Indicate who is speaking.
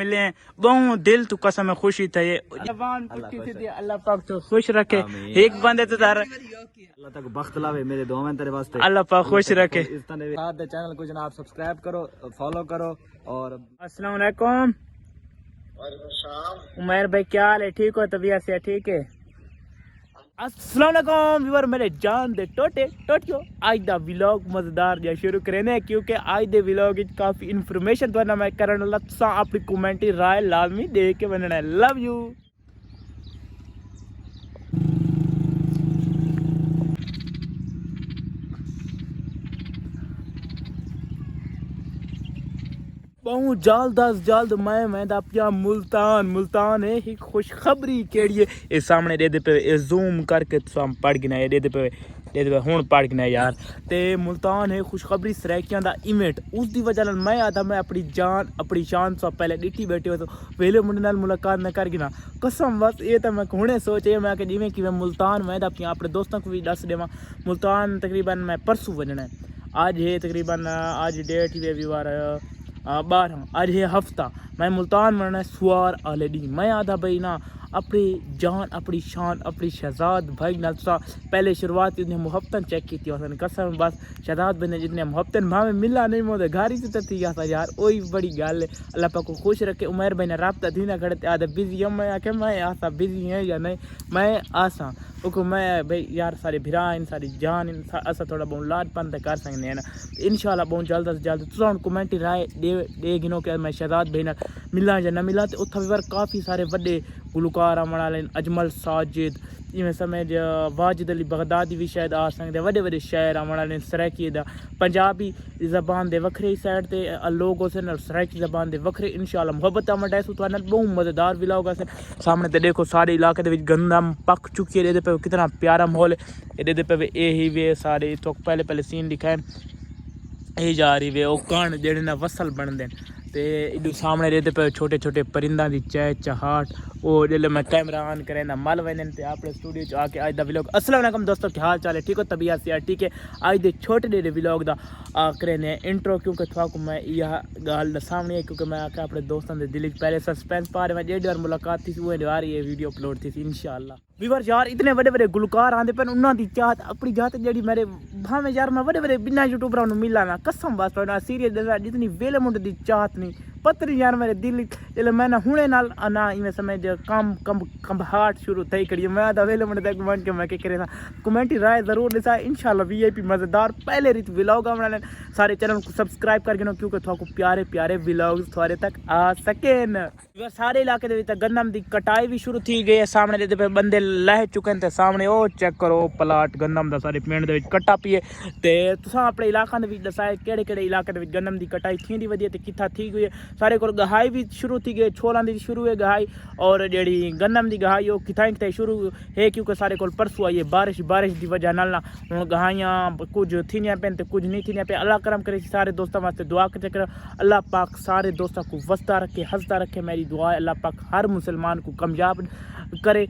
Speaker 1: मिले हैं बहुत दिल तो कसम खुशी था ये जवान पुट्टी थी अल्लाह पाक तो खुश रखे एक बंदे तो तार
Speaker 2: अल्लाह तक बख्त लावे मेरे दुआ में तेरे वास्ते
Speaker 1: अल्लाह पाक खुश रखे
Speaker 2: इस तरह साथ दे चैनल को जनाब सब्सक्राइब करो फॉलो करो और
Speaker 1: अस्सलाम वालेकुम उमर भाई क्या हाल है ठीक हो तबीयत से ठीक है अस्सलाम वालेकुम व्यूअर मेरे जान दे टोटे टोटियो आज दा व्लॉग मजेदार जा शुरू करने क्योंकि आज दे व्लॉग विच काफी इन्फॉर्मेशन तो मैं करन वाला तुसा अपनी कमेंटी राय लाजमी दे के बनना है लव यू बहुत जल्द मैं पिया मुल्तान है ही खुशखबरी केड़ी है ये सामने दे पे ये जूम करके तुम पढ़ गिना दे पे हूँ पढ़ गिना यार ते मुल्तान है खुशखबरी सरैकियां दा इवेंट उस दी वजह मैं आता मैं अपनी जान अपनी शान से पहले डिटी बैठे हो तो वेले मुंडे नाल मुलाकात न कर गिना कसम बस ये तो मैं हुणे सोचे मैं कि जिवें कि मैं मुल्तान मैं पिया अपने दोस्तों को भी दस देवां मुल्तान तकरीबन मैं परसों वजना है आज है तकरीबन आज डेट ही व्यूअर 12 आज है हफ्ता मैं मुल्तान मरना सुवार आलेडी मैं आधा भाई ना अपनी जान अपनी शान अपनी शहजाद भाई ना पहले शुरुआत इतने मुहब्बतन चेक की थी और कसम बस शहजाद भाई ने जितने मुहब्बतन भावे मिला नहीं मोदे घर ही तो थी था यार वही बड़ी गल है अल्लाह पाक को खुश रखे उमर भाई ने रबता थी ना खड़े आधा बिजी है मैं आके मैं आसा बिजी है या नहीं मैं आसा उनको मैं भाई यार सारे भिरा इन सारी जान इन असा थोड़ा बहुत लाडपन कर सकते हैं ना इंशाल्लाह बहुत जल्द से जल्द तुम कमेंट राय दे गिनो कि मैं शहजाद भाई ना मिला या ना मिला तो उत्थे भी काफ़ी सारे बड़े गुलकार आने वाले अजमल साजिद इवें समझ वाजिद अली बगदादी भी शायद आ सकते बड़े शायर आने वाले सरैकी दा पंजाबी जबान दे वखरे साइड ते लोग उस सरैकी जबान दे वखरे इंशाल्लाह मुहब्बत मंडा सु बहुत मज़ेदार व्लॉग है सामने ते देखो सारे इलाके दे विच गंदम पक चुकी है ये पे कितना प्यारा माहौल है ये पे यही वे सारे तो पहले सीन दिखाए यही जा रही वे कण जेडे ना वसल बनते ते इधर सामने रहते पे छोटे छोटे परिंदा दी चहचहाट वो जल्द मैं कैमरा ऑन करे ना मल वन अपने स्टूडियो च आके आज दा व्लॉग अस्सलाम वालेकुम दोस्तों क्या हाल चाल है ठीक हो तबीयत से ठीक है आज दे छोटे जेडे व्लॉग दा करे इंट्रो क्योंकि थोड़ा मैं यह गल सामने है क्योंकि मैं आके अपने दोस्तों के दिल पहले सस्पेंस पा रहे मैं जेडी बार मुलाकात थी वो आ रही है वीडियो अपलोड थी इंशाल्लाह व्यूअर यार इतने बड़े गुलकार आते पे उन्होंने चाहत अपनी जात जी मेरे भावे यार मैं बड़े बिना यूट्यूबर मिला ना कसम बस सीरियस दसा जितनी वेले मुंडे की चाहत नहीं पतरी यार मेरे दिल जल्द मैं ना हुणे नाल ना इवें समझ कंबहाट शुरू थी कड़ी मैं आधा वेले मुंडे तक मन के मैं करे कमेंट राय जरूर दिसा इंशाल्लाह VIP मजेदार पहले रीत व्लॉग आने सारे चैनल को सब्सक्राइब कर गिनो क्योंकि थोड़ा प्यारे प्यारे व्लॉग थोड़े तक आ सकें सारे इलाके के गंदम की कटाई भी शुरू थी गई है सामने पे बंदे लह चुके हैं सामने वो चेक करो प्लाट गंदम का सारे पिंड कट्टा पिए तो तुसा अपने इलाकों के दसाए केड़े इलाके गंदम की कटाई थी वधी है कितना थी गई है सारे को गहाई भी शुरू थी गई छोलों की शुरू है गहाई और जी गंदम की गहाई वो कितना शुरू है क्योंकि सारे को परसों आई है बारिश की वजह नाल ना हम गहाइयाँ कुछ थी पे तो कुछ नहीं थी पे अल्लाह करम करे सारे दोस्तों वास्ते दुआ कर अल्लाह पाक सारे दोस्तों को वसता रखे हंसता रखे मेरी दुआ है अल्लाह पाक हर मुसलमान को कामयाब करे।